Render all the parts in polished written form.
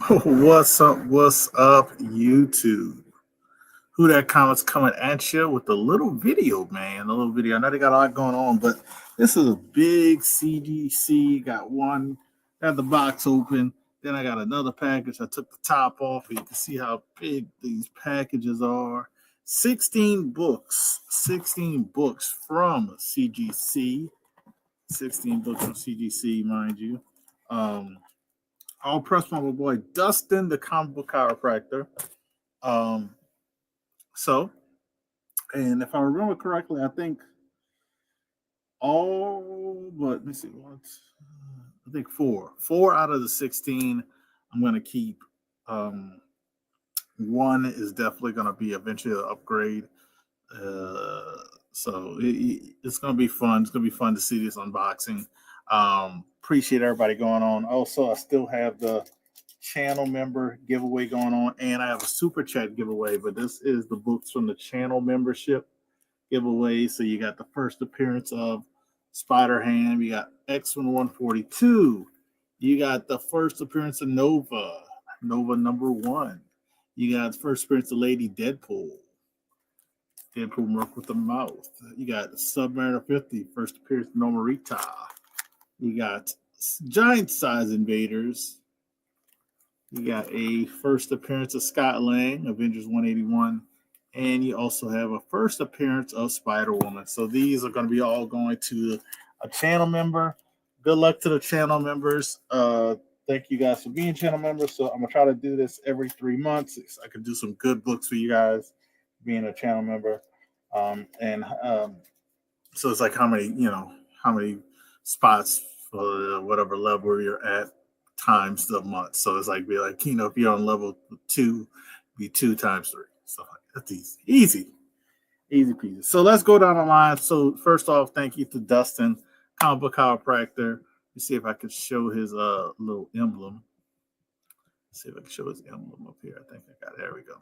What's up? What's up, YouTube? Who that comments coming at you with a little video, man? A little video. I know they got a lot going on, but this is a big CGC. Got one, got the box open. Then I got another package. I took the top off. You can see how big these packages are. 16 books. 16 books from CGC. 16 books from CGC, mind you. All pressed by my boy Dustin, the comic book chiropractor. Um, so, and if I remember correctly, I think all, but let me see, what? I think four out of the 16, I'm going to keep. One is definitely going to be eventually an upgrade. It's going to be fun. It's going to be fun to see this unboxing. Appreciate everybody going on. Also, I still have the channel member giveaway going on, and I have a super chat giveaway, but this is the books from the channel membership giveaway. So you got the first appearance of Spider-Ham, you got X-Men 142, you got the first appearance of Nova number 1, you got the first appearance of Lady Deadpool Merc with the Mouth, you got Submariner 50, first appearance of Nomorita, you got Giant Size Invaders, you got a first appearance of Scott Lang, Avengers 181, and you also have a first appearance of Spider-Woman. So these are going to be all going to a channel member. Good luck to the channel members. Thank you guys for being channel members. So I'm going to try to do this every 3 months. So I can do some good books for you guys being a channel member. So it's like how many spots for whatever level you're at times the month. So it's like, if you're on level 2, be 2 times 3. So that's easy peasy. So let's go down the line. So first off, thank you to Dustin, comic book chiropractor. Let's see if I can show his little emblem. Let's see if I can show his emblem up here. I think I got it. There we go.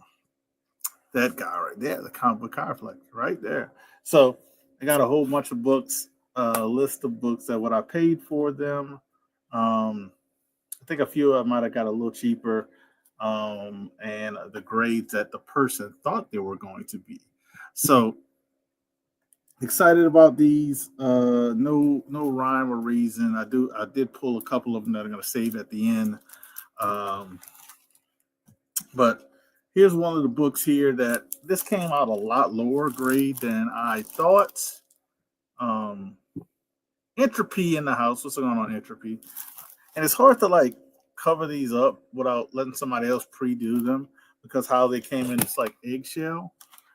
That guy right there, the comic book chiropractor right there. So I got a whole bunch of books, list of books that what I paid for them. I think a few of them might have got a little cheaper, and the grades that the person thought they were going to be. So excited about these. No rhyme or reason. I did pull a couple of them that I'm going to save at the end. But here's one of the books here that this came out a lot lower grade than I thought. Entropy in the house. What's going on, Entropy? And it's hard to cover these up without letting somebody else pre-do them because how they came in, it's like eggshell.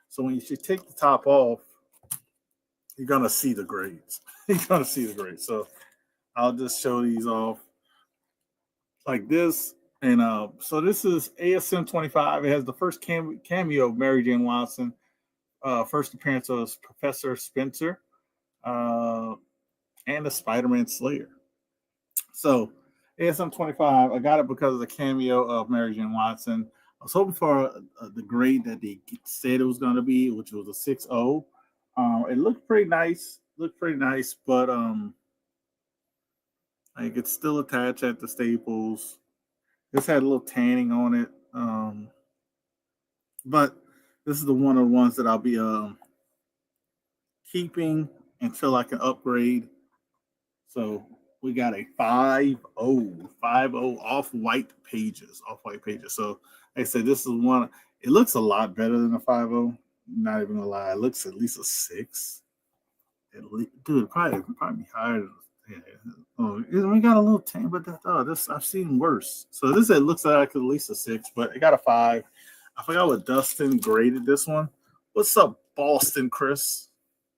So when you take the top off, you're going to see the grades. So I'll just show these off like this. And so this is ASM 25. It has the first cameo of Mary Jane Watson, first appearance of Professor Spencer, and the Spider-Man Slayer. So ASM 25, I got it because of the cameo of Mary Jane Watson. I was hoping for the grade that they said it was going to be, which was a 6.0. It looked pretty nice. But it's still attached at the Staples. This had a little tanning on it. But this is one of the ones that I'll be keeping until I can upgrade. So we got a 5.0 off-white pages. So like I said, this is one. It looks a lot better than a 5.0. Not even gonna lie, it looks at least a 6. Dude, probably higher. We got a little 10, but this I've seen worse. So this it looks like at least a 6, but it got a 5. I forgot what Dustin graded this one. What's up, Boston, Chris?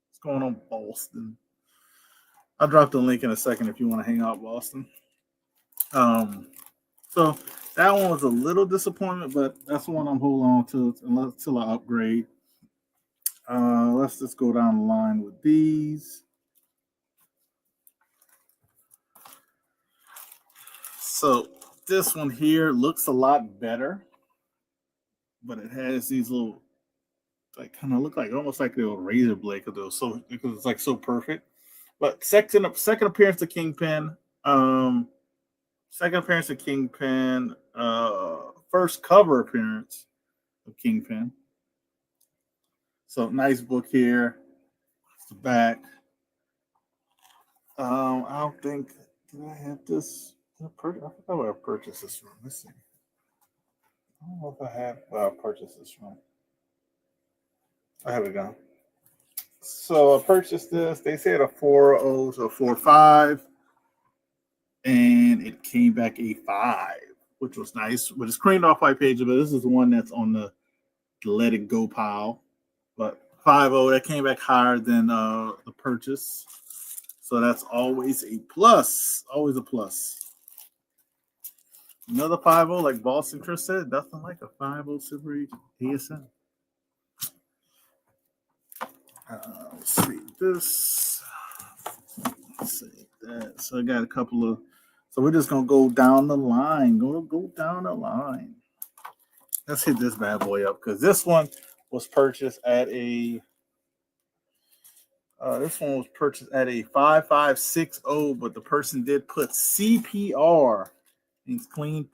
What's going on, Boston? I'll drop the link in a second if you want to hang out, Boston. So that one was a little disappointment, but that's the one I'm holding on to until I upgrade. Let's just go down the line with these. So this one here looks a lot better, but it has these little, kind of look like almost like they were razor blade because it's like so perfect. But second appearance of Kingpin. first cover appearance of Kingpin. So nice book here. It's the back. I don't think did I have this. I forgot where I purchased this from. Let's see. I don't know if I have where I purchased this from. I have it gone. So I purchased this. They said a 4.0 to 4.5, and it came back a 5, which was nice. But it's creamed off white pages, but this is the one that's on the let it go pile. But 5.0, that came back higher than the purchase. So that's always a plus. Always a plus. Another 5.0, like Boston Chris said, nothing like a 5.0 Super Age ASM. Let's see this. Let's see that. So I got a couple of. So we're just gonna go down the line. Go down the line. Let's hit this bad boy up because this one was purchased at a. This one was purchased at a 5560, but the person did put CPR. Means clean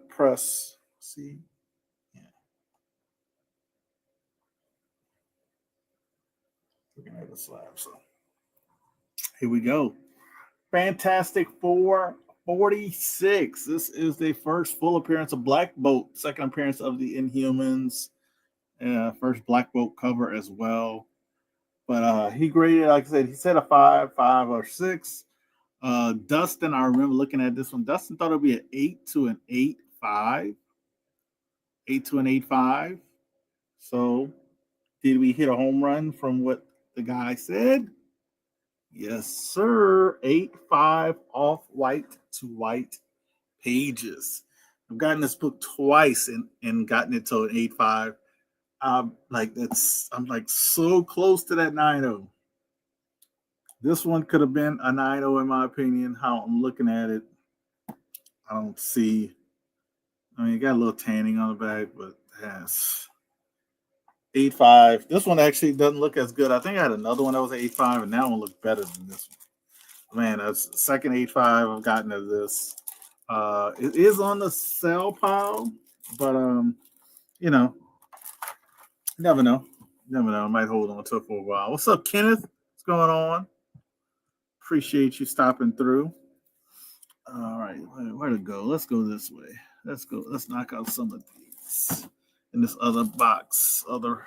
press. See. Looking at the slab. So here we go. Fantastic Four 46. This is the first full appearance of Black Bolt, second appearance of the Inhumans, first Black Bolt cover as well. But he graded, like I said, he said a 5, 5, or 6. Dustin, I remember looking at this one. Dustin thought it would be an 8 to an 8.5. 8 to an 8.5. So did we hit a home run from what the guy said? Yes, sir. 8.5 off white to white pages. I've gotten this book twice and gotten it to an 8.5. I'm like so close to that 9.0. This one could have been a 9.0 in my opinion. How I'm looking at it, I don't see. I mean, it got a little tanning on the back, but it has 8.5. This one actually doesn't look as good. I think I had another one that was 8.5, and that one looked better than this one. Man, that's the second 8.5 I've gotten of this. It is on the sell pile, but you know, never know. Never know. I might hold on to it for a while. What's up, Kenneth? What's going on? Appreciate you stopping through. All right, where to go? Let's go this way. Let's go. Let's knock out some of these in this other box, other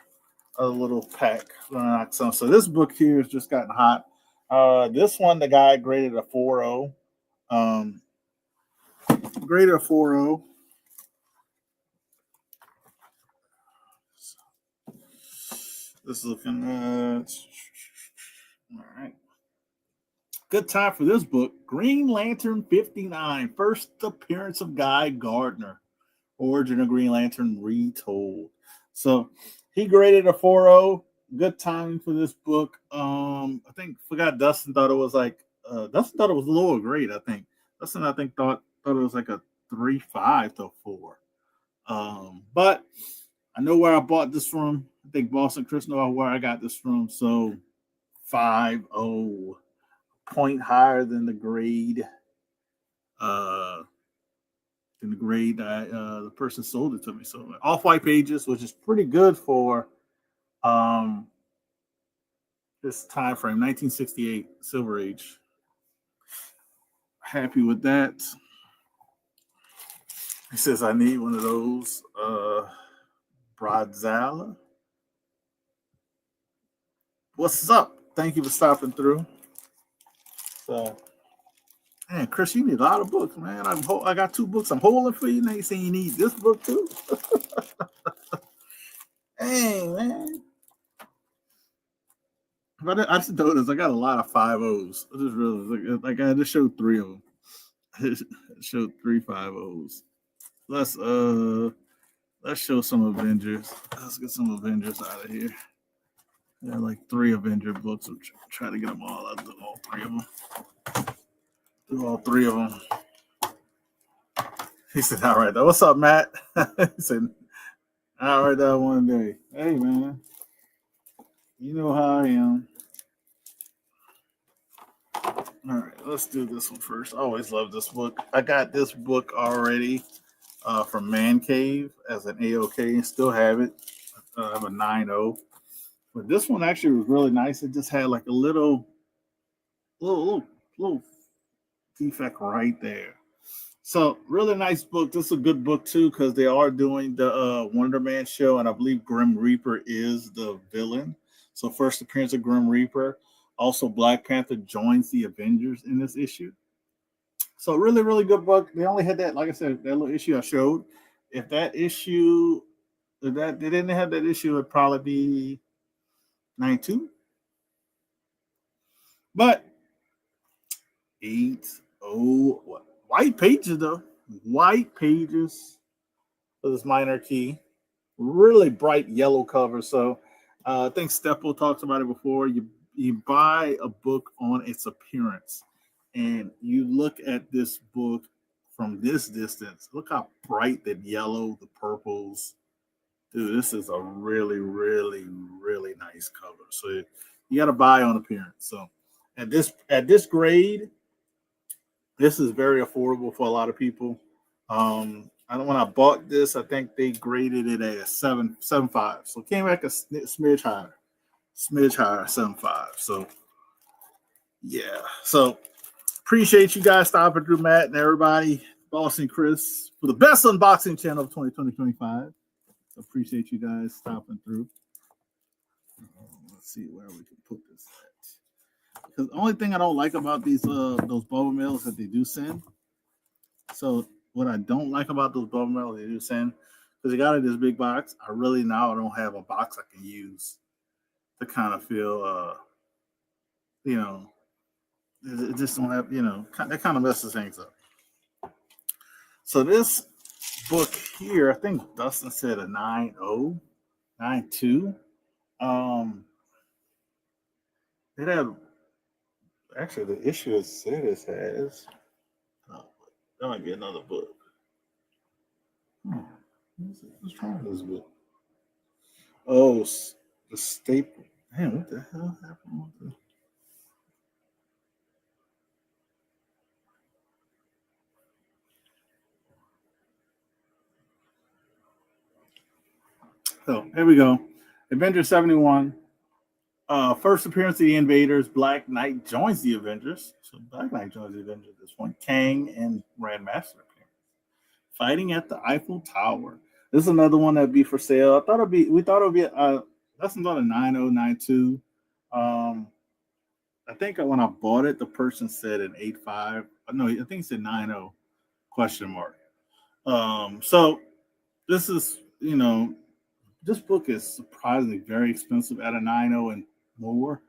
little pack. Knock some. So this book here has just gotten hot. This one, the guy graded a 4.0. Graded a 4.0. This is looking all right. Good time for this book. Green Lantern 59. First appearance of Guy Gardner. Origin of Green Lantern retold. So he graded a 4.0. Good timing for this book. I forgot Dustin thought it was like Dustin thought it was a lower grade, I think. Dustin, I think, thought it was like a 3.5 to 4. But I know where I bought this from. I think Boston Chris knows where I got this from. So 5.0. Point higher than the grade. The person sold it to me. So off white pages, which is pretty good for this time frame, 1968 Silver Age. Happy with that. He says I need one of those. Bradzala. What's up? Thank you for stopping through. So, man, Chris, you need a lot of books, man. I got 2 books I'm holding for you. Now you saying you need this book too? Hey, man. But I just noticed I got a lot of 5.0s. I just realized, like I just showed 3 of them. I showed 3 5.0s. Let's show some Avengers. Let's get some Avengers out of here. Yeah, like 3 Avenger books. I'm trying to get them all. I'll do all 3 of them. Do all 3 of them. He said, all right, though. What's up, Matt? He said, all right, though, one day. Hey, man. You know how I am. All right, let's do this one first. I always love this book. I got this book already from Man Cave as an AOK and still have it. I have a 9.0. But this one actually was really nice. It just had like a little defect right there. So really nice book. This is a good book too because they are doing the Wonder Man show, and I believe Grim Reaper is the villain. So first appearance of Grim Reaper. Also, Black Panther joins the Avengers in this issue. So really, really good book. They only had that, like I said, that little issue I showed. If that issue, if that they didn't have that issue, it'd probably be 92. But 8.0 white pages though. White pages for this minor key. Really bright yellow cover. So I think Steppo talked about it before. You buy a book on its appearance, and you look at this book from this distance. Look how bright that yellow, the purples. Dude, this is a really, really, really nice cover. So you got to buy on appearance. So at this grade, this is very affordable for a lot of people. When I bought this, I think they graded it at 7.5. So it came back a smidge higher, 7.5. So yeah. So appreciate you guys stopping through, Matt and everybody, Boss and Chris, for the best unboxing channel of 2020-25. So appreciate you guys stopping through. Let's see where we can put this at. Because the only thing I don't like about these those bubble mills that they do send. So what I don't like about those bubble mills they do send, because they got it in this big box, I really now don't have a box I can use to kind of feel it just don't have, that kind of messes things up. So this book here, I think Dustin said a 9.0, 9.2. It had actually the issue it said it has. Oh, that might be another book. What's wrong with this book? Oh, the staple. Man, what the hell happened with the? So here we go. Avengers 71. First appearance of the Invaders. Black Knight joins the Avengers. So Black Knight joins the Avengers at this point. Kang and Grandmaster appearance. Fighting at the Eiffel Tower. This is another one that'd be for sale. We thought it'd be that's another 9.092. I think when I bought it, the person said an 8.5. No, I think it said 9.0 question mark. So this is, this book is surprisingly very expensive at a 9.0 and more,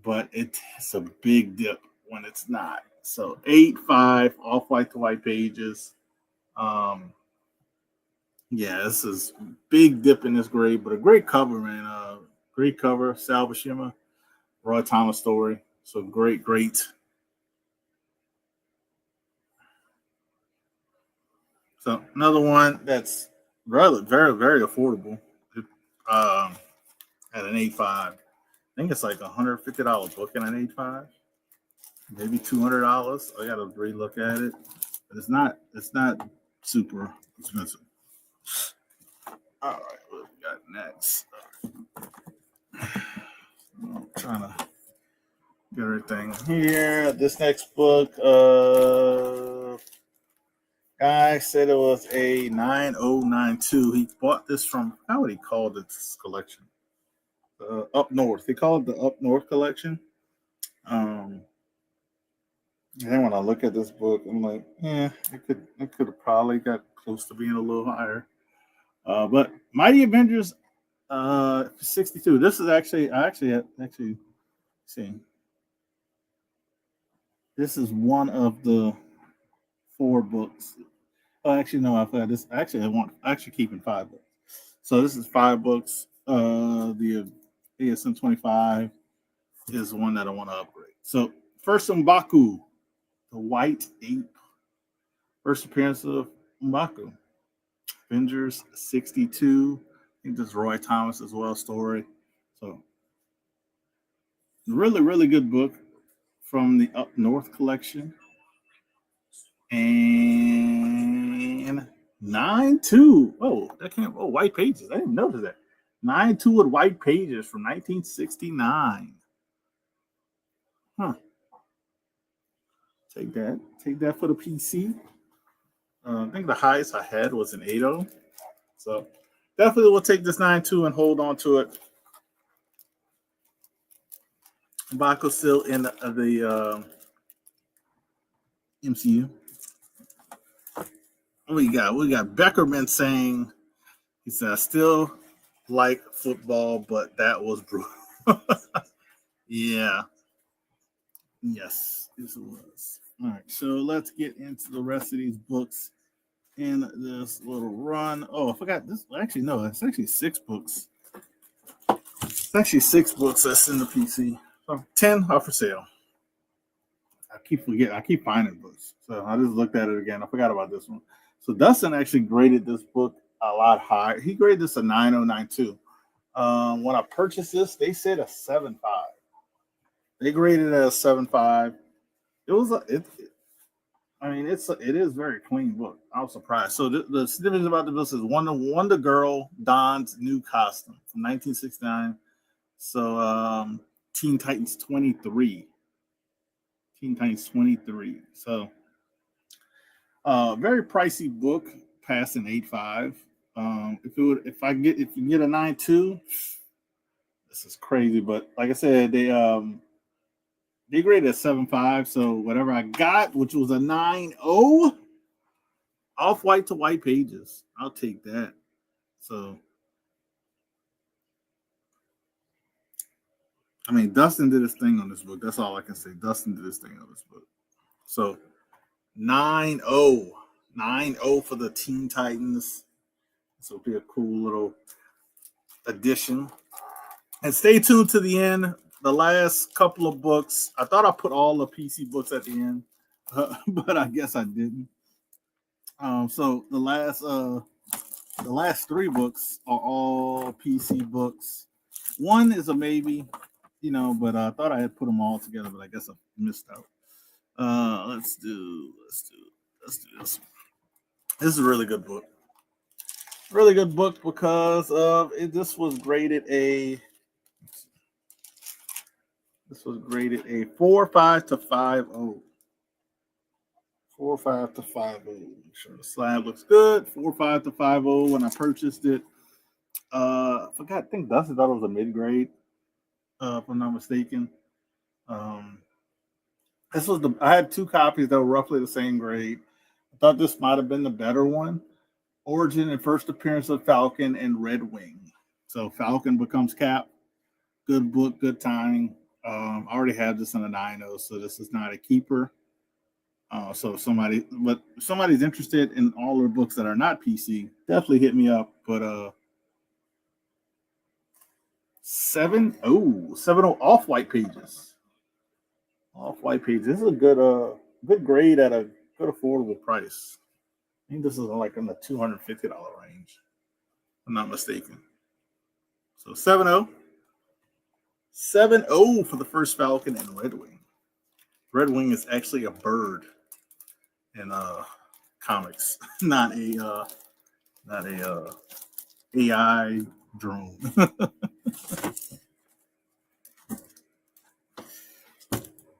but it's a big dip when it's not. So 8.5 off white to white pages. Yeah, this is big dip in this grade, but a great cover, man. Great cover, Sal Buscema, Roy Thomas story. So great. So another one that's rather very, very affordable. Um, at an 8.5. I think it's like $150 book at an 8.5, maybe $200. I gotta relook at it. But it's not super expensive. All right, what we got next? I'm trying to get everything here. This next book, guy said it was a 9.092. He bought this from, how would he call this collection? Up North. They call it the Up North collection. And then when I look at this book, I'm like, yeah, it could have probably got close to being a little higher. But Mighty Avengers 62. This is actually see. This is one of the 4 books. Oh, actually, no, I forgot this. Actually, I actually keeping 5 books. So this is 5 books. The ASM 25 is one that I want to upgrade. So first, M'Baku, the White Ape. First appearance of M'Baku. Avengers 62. I think this is Roy Thomas as well story. So really, really good book from the Up North collection. And 9-2. Oh, that came. Oh, white pages. I didn't notice that. 9-2 with white pages from 1969. Huh. Take that. Take that for the PC. I think the highest I had was an 8.0. So definitely we'll take this 9.2 and hold on to it. Baku's still in the MCU. We got Beckerman saying, he said, I still like football, but that was brutal. Yeah. Yes, it was. All right, so let's get into the rest of these books in this little run. Oh, I forgot this. Actually, no, it's actually 6 books. It's actually 6 books that's in the PC. So 10 are for sale. I keep forgetting. I keep finding books. So I just looked at it again. I forgot about this one. So Dustin actually graded this book a lot higher. He graded this a 9.092. When I purchased this, they said a 7.5. They graded it as 7.5. It was it is very clean book. I was surprised. So the snippet about the book is Wonder Girl dons new costume from 1969. So Teen Titans 23. Teen Titans 23. So very pricey book, past an 8.5. If you get a 9.2, this is crazy. But like I said, they graded a 7.5, so whatever I got, which was a 9.0, off white to white pages. I'll take that. So, I mean, Dustin did his thing on this book. That's all I can say. Dustin did his thing on this book. So, 9.0. 9.0 for the Teen Titans. This will be a cool little addition. And stay tuned to the end. The last couple of books, I thought I put all the PC books at the end, but I guess I didn't. So the last 3 books are all PC books. One is a maybe, but I thought I had put them all together, but I guess I missed out. Let's do this. This is a really good book. Really good book because of it. This was graded a 4.5 to 5.0. 4.5 to 5.0. Make sure the slab looks good. 4.5 to 5.0 when I purchased it. I forgot. I think Dustin thought it was a mid grade, if I'm not mistaken. I had 2 copies that were roughly the same grade. I thought this might have been the better one. Origin and first appearance of Falcon and Red Wing. So Falcon becomes Cap. Good book, good timing. I already have this on a 9.0, so this is not a keeper. So if somebody's interested in all their books that are not PC, definitely hit me up. But 7.0 off white pages. Off white pages. This is a good grade at a good affordable price. I think this is like in the $250 range, if I'm not mistaken. So 7.0. 7.0 for the first Falcon and Red Wing. Red Wing is actually a bird in comics, not a AI drone.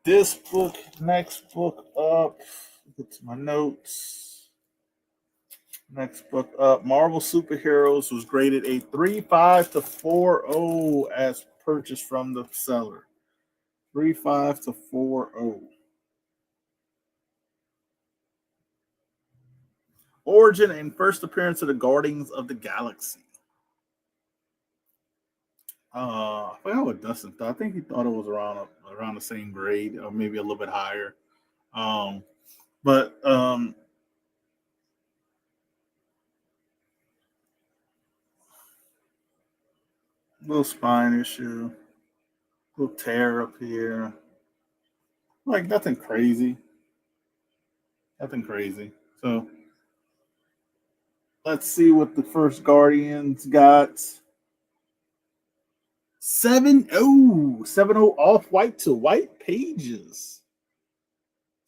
This book, next book up. Get to my notes. Next book up, Marvel Superheroes was graded a 3.5 to 4.0 as purchased from the seller. 3.5 to 4.0. Origin and first appearance of the Guardians of the Galaxy. I forgot what Dustin thought. I think he thought it was around the same grade, or maybe a little bit higher. But little spine issue, little tear up here. Like nothing crazy. Nothing crazy. So let's see what the first Guardians got. 7.0. 7.0 off white to white pages.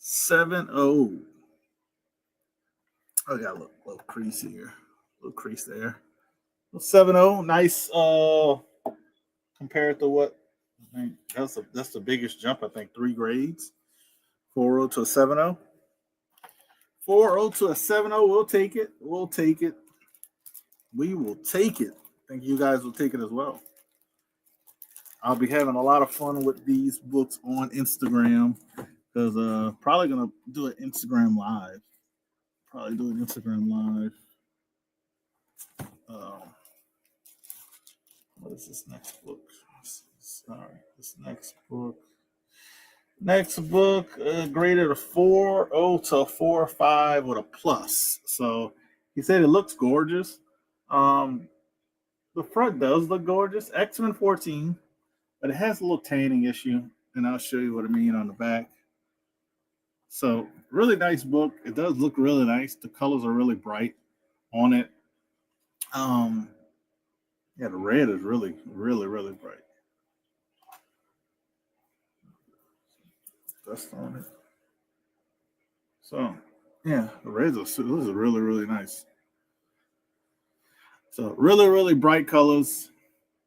7-0. I got a little crease here. A little crease there. 7-0. Nice compared to what I think that's the biggest jump, I think, 3 grades. 4-0 to a 7-0. 4-0 to a 7-0. We'll take it. We'll take it. We will take it. I think you guys will take it as well. I'll be having a lot of fun with these books on Instagram because probably gonna do an Instagram live. Probably do an Instagram live. What is this next book? Sorry, this next book. Next book graded a 4.0 to a 4.5 with a plus. So he said it looks gorgeous. The front does look gorgeous. X-Men 14, but it has a little tanning issue, and I'll show you what I mean on the back. So really nice book. It does look really nice. The colors are really bright on it. Yeah, the red is really, really, really bright. Dust on it. So yeah, the reds are really, really nice. So really, really bright colors.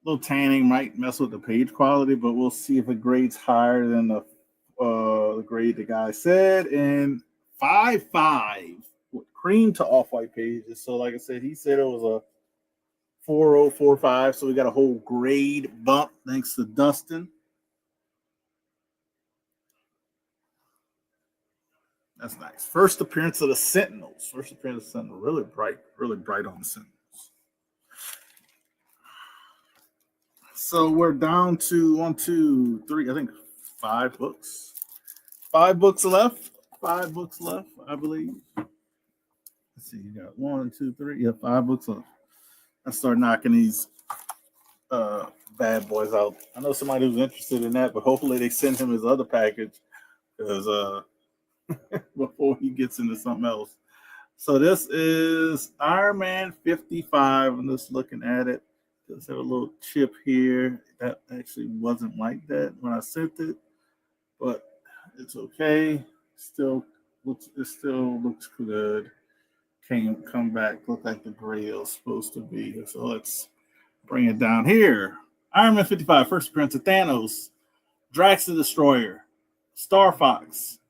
A little tanning might mess with the page quality, but we'll see if it grades higher than the grade the guy said. And 5.5 with cream to off-white pages. So like I said, he said it was a 4.0, 4.5. So we got a whole grade bump thanks to Dustin. That's nice. First appearance of the Sentinels. First appearance of the Sentinels. Really bright on the Sentinels. So we're down to 1, 2, 3, I think 5 books. 5 books left. 5 books left, I believe. Let's see, you got 1, 2, 3. Yeah, 5 books left. Let's start knocking these bad boys out. I know somebody who's interested in that, but hopefully they send him his other package because before he gets into something else. So this is Iron Man 55. I'm just looking at it. Does have a little chip here. That actually wasn't like that when I sent it, but it's okay. It still looks good. Can't come back. Look like the gray is supposed to be. So let's bring it down here. Iron Man 55, first appearance of Thanos, Drax the Destroyer, Star Fox,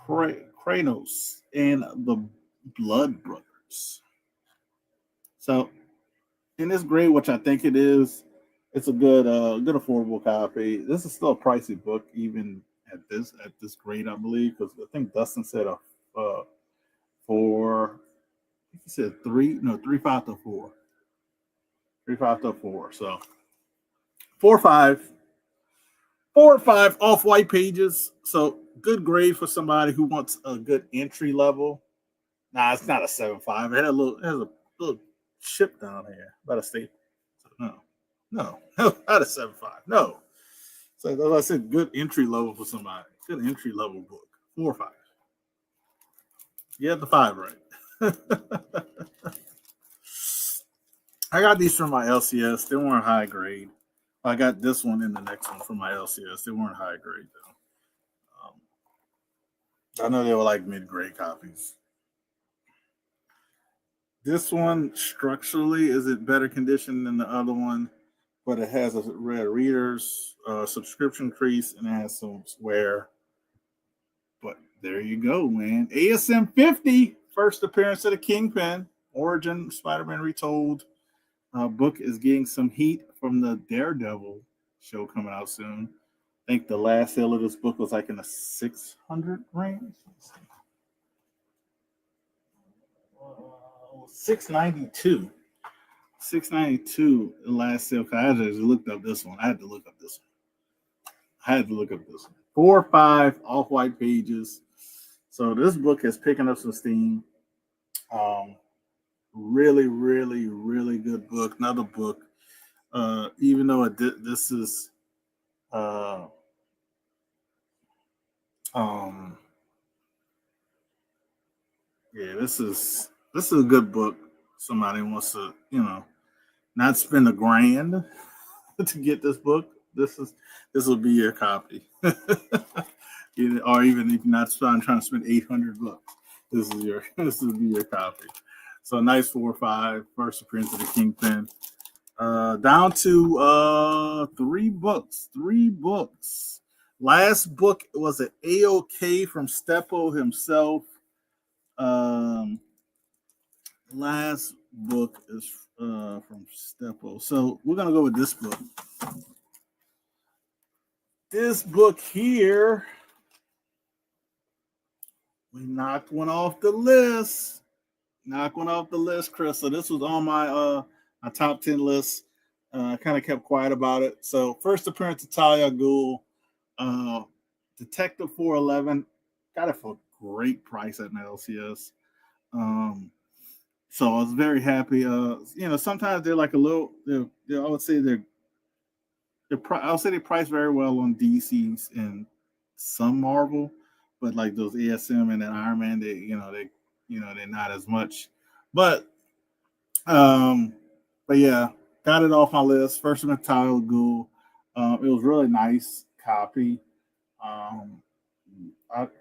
Kranos, and the Blood Brothers. So in this grade, which I think it is, it's a good affordable copy. This is still a pricey book, even at this grade, I believe, because I think Dustin said a 4. He said 3.5 to 4. 3.5 to 4. So 4.5. 4.5 off white pages. So good grade for somebody who wants a good entry level. Nah, it's not a 7.5. It has a little chip down here by the staple. So no, not a 7.5. No. So as I said, good entry level for somebody. Good entry level book. 4.5. You had the 5 right. I got these from my LCS. They weren't high grade. I got this one and the next one from my LCS. They weren't high grade though. I know they were like mid-grade copies. This one structurally is it better condition than the other one, but it has a red readers subscription crease and it has some wear. But there you go, man. ASM 50, first appearance of the Kingpin, Origin Spider-Man Retold. Book is getting some heat from the Daredevil show coming out soon. I think the last sale of this book was like in the 600 range. 692. 692 the last sale. I just looked up this one. I had to look up this one. 4 or 5 off-white pages. So this book is picking up some steam. Really, really, really good book. Another book. Even though this is this is a good book. Somebody wants to, not spend $1,000 to get this book. This will be your copy. or even if you're not trying to spend $800, this is your this will be your copy. So nice 4 or 5 first appearance of the Kingpin. Down to 3 books. 3 books. Last book was an AOK from Steppo himself. Last book is from Steppo. So we're gonna go with this book. This book here, we knocked one off the list. Knock one off the list, Chris. So this was on my top 10 list. I kind of kept quiet about it. So first appearance of Talia Ghul, Detective 411, got it for a great price at my LCS. So I was very happy. Sometimes they're like a little. I would say I'll say they price very well on DC's and some Marvel, but like those ASM and then Iron Man, they're not as much. But yeah, got it off my list. First one, Talia Ghul. It was really nice copy. I'll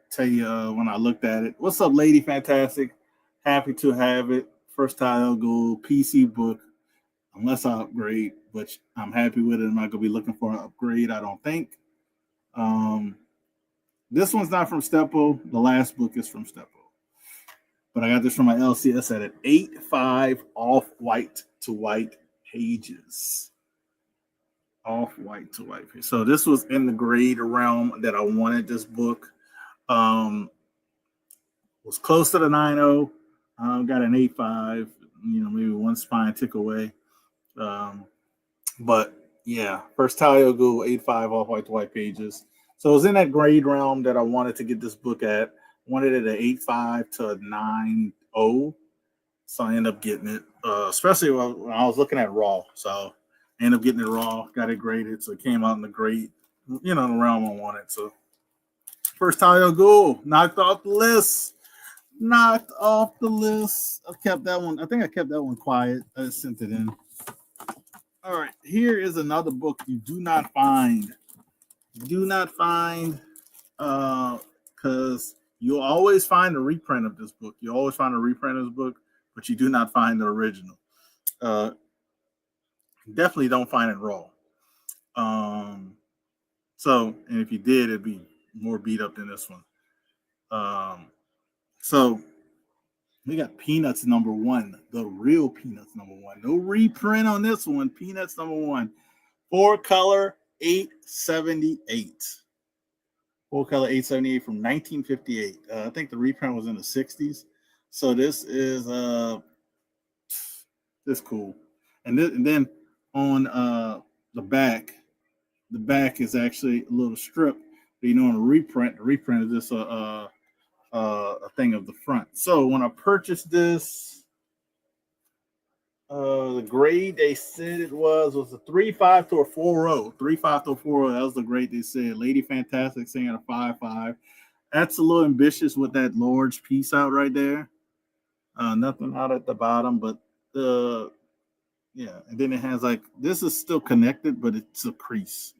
tell you when I looked at it. What's up, Lady Fantastic? Happy to have it. First Talia Ghul PC book. Unless I upgrade, which I'm happy with it. I'm not gonna be looking for an upgrade, I don't think. This one's not from Steppo. The last book is from Steppo. But I got this from my LCS at an 8.5 off-white to white pages. Off-white to white pages. So this was in the grade realm that I wanted this book. Was close to the 9.0. Got an 8.5. Maybe one spine tick away. But yeah, first Talia Ghul, 8.5 off white to white pages. So it was in that grade realm that I wanted to get this book at. Wanted it at 8.5 to 9.0. So I ended up getting it, especially when I was looking at raw. So I ended up getting it raw, got it graded. So it came out in the grade, the realm I wanted. So first Talia Ghul, knocked off the list. Knocked off the list. I kept that one. I think I kept that one quiet. I just sent it in. All right, here is another book you do not find. Because you'll always find a reprint of this book. You always find a reprint of this book, but you do not find the original. Definitely don't find it raw. And if you did, it'd be more beat up than this one. So we got Peanuts #1, the real Peanuts #1. No reprint on this one. Peanuts #1, 4-color 878. 4-color 878 from 1958. I think the reprint was in the 60s. So this is this cool. And then on the back is actually a little strip. But on a reprint, the reprint is just a thing of the front. So when I purchased this, the grade they said it was a 3.5 to a 4.0. 3.5 to a 4.0. That was the grade they said. Lady Fantastic saying a 5.5. That's a little ambitious with that large piece out right there. Nothing out at the bottom, but and then it has like, this is still connected, but it's a crease,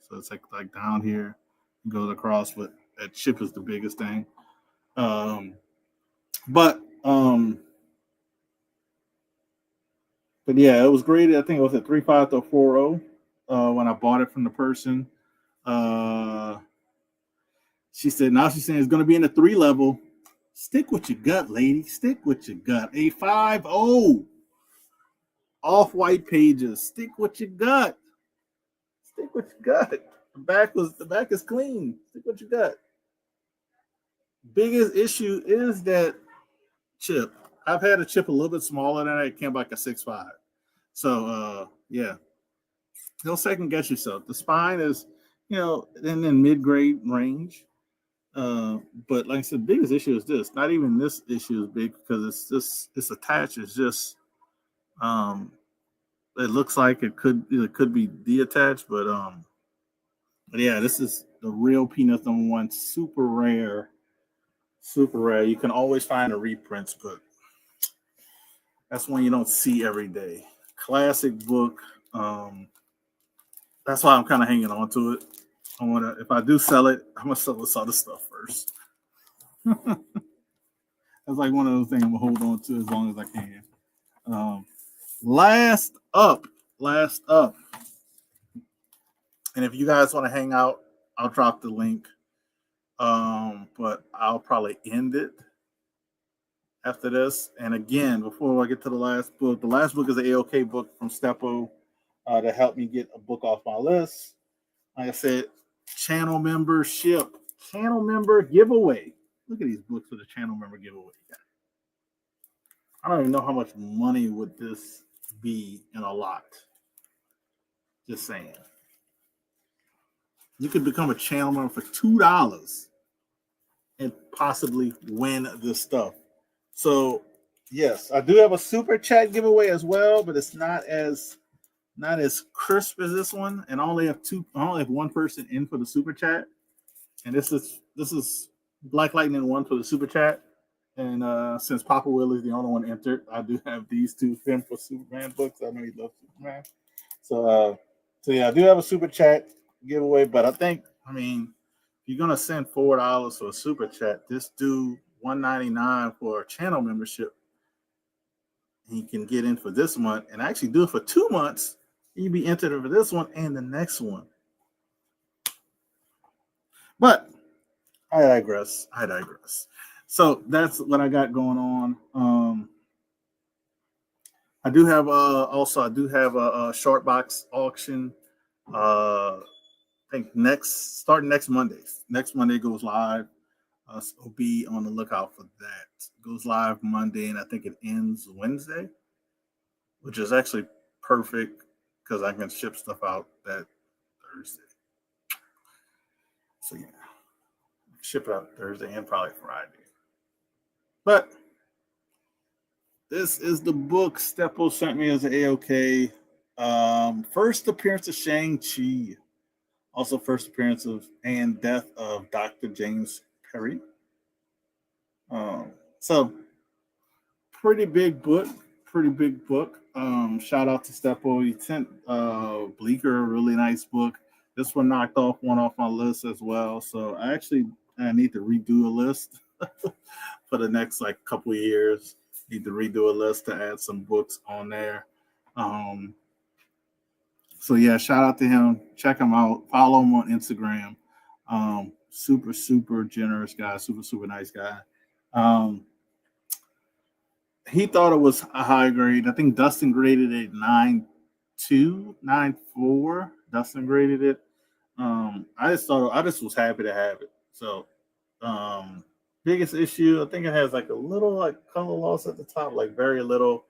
So it's like down here, it goes across, but that chip is the biggest thing. But yeah, it was graded. I think it was a 3.5 to a 4.0 when I bought it from the person. She's saying it's going to be in the 3 level. Stick with your gut, lady. Stick with your gut. A 5.0 off white pages. Stick with your gut. Stick with your gut. The back is clean. Stick with your gut. Biggest issue is that chip. I've had a chip a little bit smaller than that. It came like a 6.5. So yeah. Don't second guess yourself. The spine is, in mid-grade range. But like I said, the biggest issue is this. Not even this issue is big because it's attached. It's just it looks like it could be detached, but yeah, this is the real Peanuts #1, super rare. Super rare. You can always find a reprints, but that's one you don't see every day. Classic book. That's why I'm kind of hanging on to it. if I do sell it, I'm gonna sell this other stuff first. That's like one of those things I'm gonna hold on to as long as I can. Last up. And if you guys want to hang out, I'll drop the link. But I'll probably end it after this. And again, before I get to the last book is an AOK book from Stepo to help me get a book off my list. Like I said, channel member giveaway. Look at these books for the channel member giveaway. I don't even know how much money would this be in a lot. Just saying. You could become a channel member for $2 and possibly win this stuff. So yes, I do have a super chat giveaway as well, but it's not as crisp as this one. And I only have one person in for the super chat. And this is Black Lightning 1 for the super chat. And since Papa Will is the only one entered, I do have these two Finn for Superman books. I know he loves Superman. So yeah, I do have a super chat giveaway, but if you're gonna send $4 for a super chat, just do $1.99 for a channel membership. And you can get in for this month and actually do it for 2 months. You'll be entered for this one and the next one. But I digress. So that's what I got going on. I do have a short box auction. I think starting next Monday. Next Monday goes live. So be on the lookout for that. It goes live Monday, and I think it ends Wednesday, which is actually perfect because I can ship stuff out that Thursday. So yeah, ship it out Thursday and probably Friday. But this is the book Stepo sent me as an AOK. First appearance of Shang-Chi. Also first appearance of and death of Dr. James Perry. So pretty big book. Shout out to Stepo. He sent Bleecker, a really nice book. This one knocked one off my list as well. So I need to redo a list for the next couple of years. Need to redo a list to add some books on there. So yeah, shout out to him. Check him out. Follow him on Instagram. Super generous guy. Super nice guy. He thought it was a high grade. I think Dustin graded it 9.2, 9.4. Dustin graded it. I just was happy to have it. So biggest issue, I think it has a little color loss at the top, very little.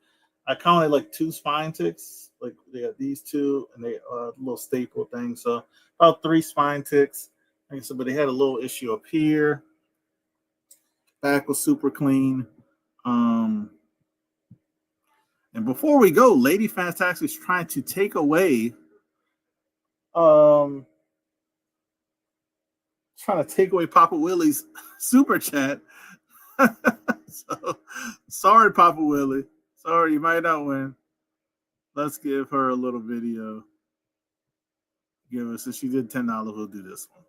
I counted 2 spine ticks. They got these two and they little staple thing. So about 3 spine ticks. Like I said, but they had a little issue up here. Back was super clean. And before we go, Lady Fantastic is trying to take away Papa Willie's super chat. So sorry, Papa Willie. Sorry, you might not win. Let's give her a little video. Since she did $10, we'll do this one.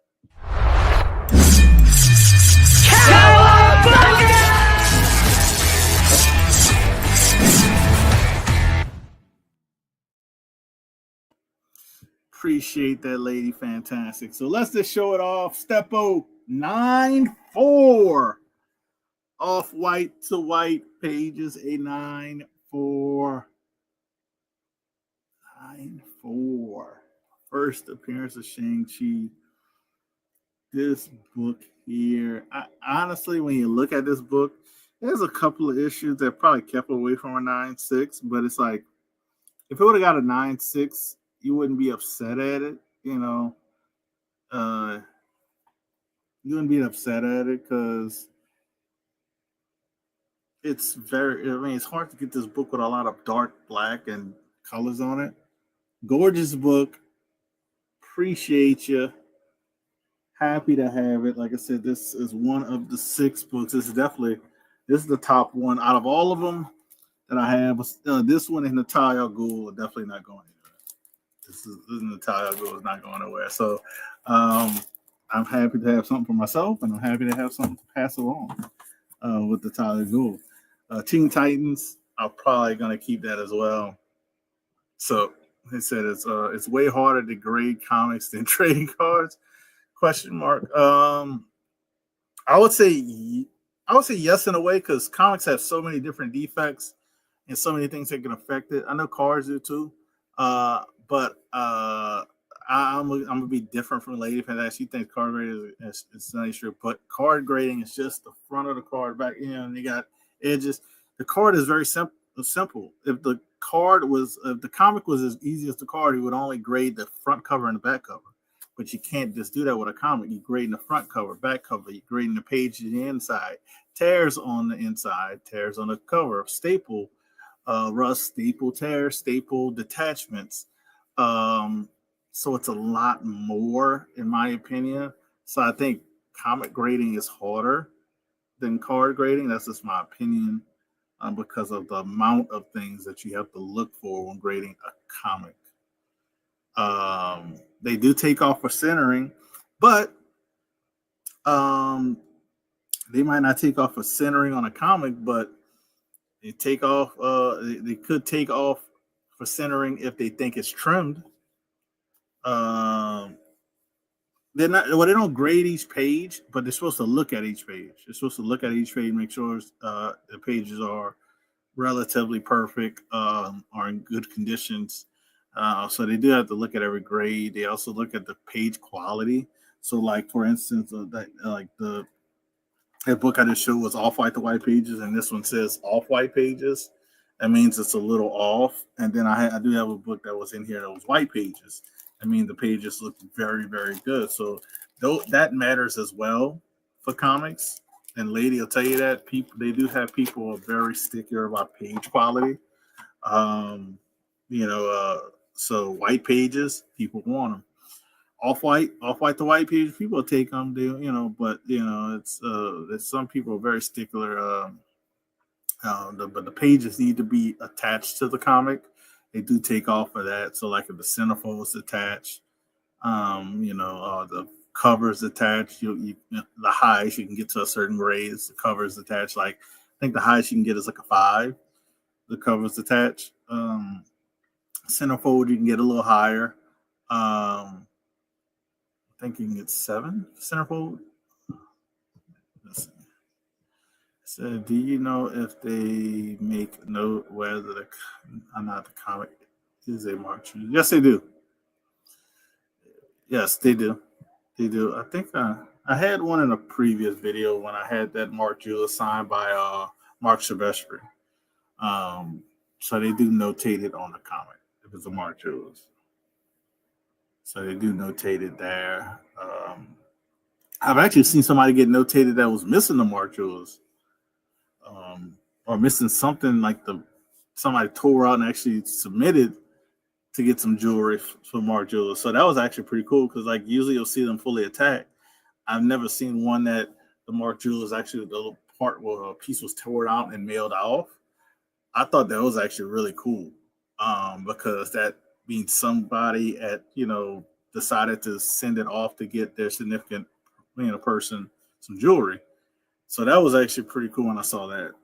Appreciate that, Lady Fantastic. So let's just show it off. Stepo 9.4. Off white to white pages, a 9.4. 9.4. First appearance of Shang-Chi. This book here. Honestly, when you look at this book, there's a couple of issues that probably kept away from a 9.6, but it's if it would have got a 9.6, you wouldn't be upset at it, you wouldn't be upset at it because it's it's hard to get this book with a lot of dark black and colors on it. Gorgeous book. Appreciate you. Happy to have it. Like I said, this is one of the 6 books. This is the top one out of all of them that I have. This one and Natalia Ghul are definitely not going anywhere. This Natalia Ghul is not going nowhere. So I'm happy to have something for myself, and I'm happy to have something to pass along with the Tyler Gould. Teen Titans, I'm probably going to keep that as well. So he said it's way harder to grade comics than trading cards. Question mark. I would say yes in a way because comics have so many different defects and so many things that can affect it. I know cards do too, but I'm gonna be different from Lady Fantastic. She thinks card grading is not true, but card grading is just the front of the card back in, and you got edges. The card is very simple. Simple. If the comic was as easy as the card, you would only grade the front cover and the back cover. But you can't just do that with a comic. You grade in the front cover, back cover. You grade in the page in the inside, tears on the inside, tears on the cover, staple, rust, staple, tear, staple, detachments. So it's a lot more, in my opinion. So I think comic grading is harder than card grading. That's just my opinion because of the amount of things that you have to look for when grading a comic. They do take off for centering, but they might not take off for centering on a comic, but they take off. They could take off for centering if they think it's trimmed. They're not. Well, they don't grade each page, but they're supposed to look at each page. They're supposed to look at each page, make sure the pages are relatively perfect, are in good conditions. So they do have to look at every grade. They also look at the page quality. So, like for instance, that book I just showed was off white to white pages, and this one says off white pages. That means it's a little off. And then I do have a book that was in here that was white pages. I mean, the pages look very, very good. So that matters as well for comics. And Lady will tell you that they do have people who are very sticky about page quality. Um, so white pages, people want them. Off white to white pages, people take them. But it's some people are very stickler. But the pages need to be attached to the comic. They do take off for that. So like if the centerfold is attached, the covers attached. The highest you can get to a certain grade is the covers attached. Like I think the highest you can get is like a 5. The covers attached. Centerfold you can get a little higher. I think you can get 7 centerfold. Let's see. So, do you know if they make note whether not the comic is a March? Yes, they do. Yes, they do. They do. I think I had one in a previous video when I had that Mark Julia signed by Mark Silvestri. So they do notate it on the comic if it's a Mark Julius. So they do notate it there. I've actually seen somebody get notated that was missing the Mark Julius. Or missing something like somebody tore out and actually submitted to get some jewelry for Mark Julius. So that was actually pretty cool because like usually you'll see them fully attacked. I've never seen one that the Mark Julius actually the little part where a piece was torn out and mailed off. I thought that was actually really cool because that means somebody decided to send it off to get their significant person some jewelry. So that was actually pretty cool when I saw that.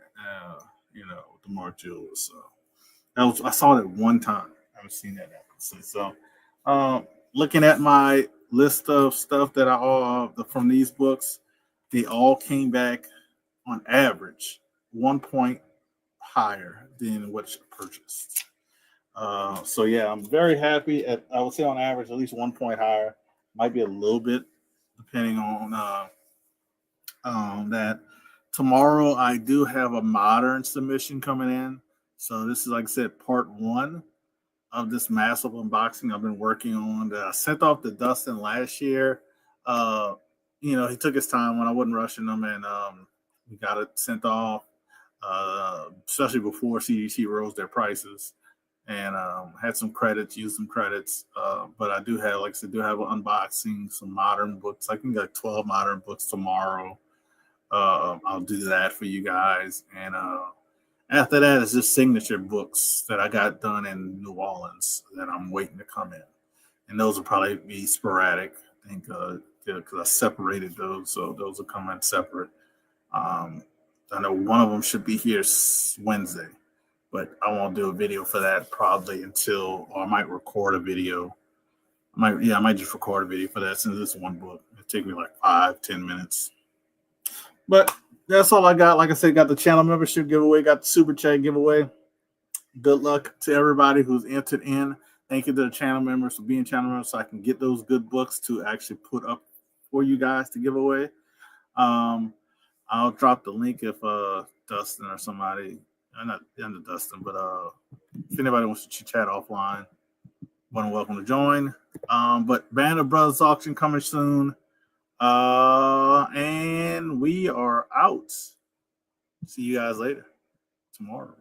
With the Mark Julius. So I saw that one time. I haven't seen that since. So looking at my list of stuff that from these books, they all came back on average 1 point higher than what you purchased. So yeah, I'm very happy. I would say on average at least 1 point higher. Might be a little bit depending on that. Tomorrow I do have a modern submission coming in. So this is, like I said, part 1 of this massive unboxing I've been working on. That I sent off to Dustin last year. He took his time when I wasn't rushing him, and we got it sent off, especially before CGC rose their prices. And had some credits, used some credits. But I do have, like I said, an unboxing, some modern books. I can get 12 modern books tomorrow. I'll do that for you guys. And after that, it's just signature books that I got done in New Orleans that I'm waiting to come in. And those will probably be sporadic think because I separated those, so those will come in separate. I know one of them should be here Wednesday, but I won't do a video for that probably until, or I might record a video. I might just record a video for that since it's one book. It take me like 5-10 minutes. But that's all I got. Like I said, got the channel membership giveaway, got the super chat giveaway. Good luck to everybody who's entered in. Thank you to the channel members for being channel members so I can get those good books to actually put up for you guys to give away. I'll drop the link if Dustin or somebody, not Dustin, but if anybody wants to chit chat offline, more than welcome to join. But Band of Brothers auction coming soon. And we are out. See you guys later. Tomorrow.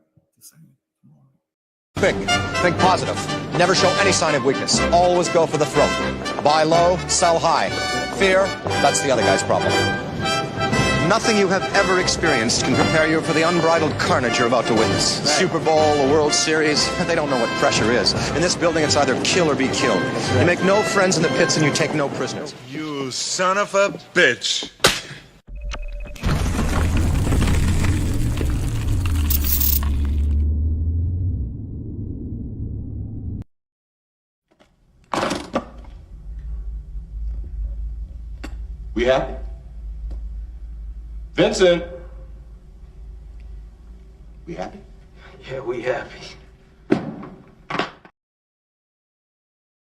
Think positive. Never show any sign of weakness. Always go for the throat. Buy low, sell high. Fear, that's the other guy's problem. Nothing you have ever experienced can prepare you for the unbridled carnage you're about to witness. Super Bowl, the World Series, they don't know what pressure is. In this building, it's either kill or be killed. You make no friends in the pits and you take no prisoners. You son of a bitch. We happy? Vincent! We happy? Yeah, we happy.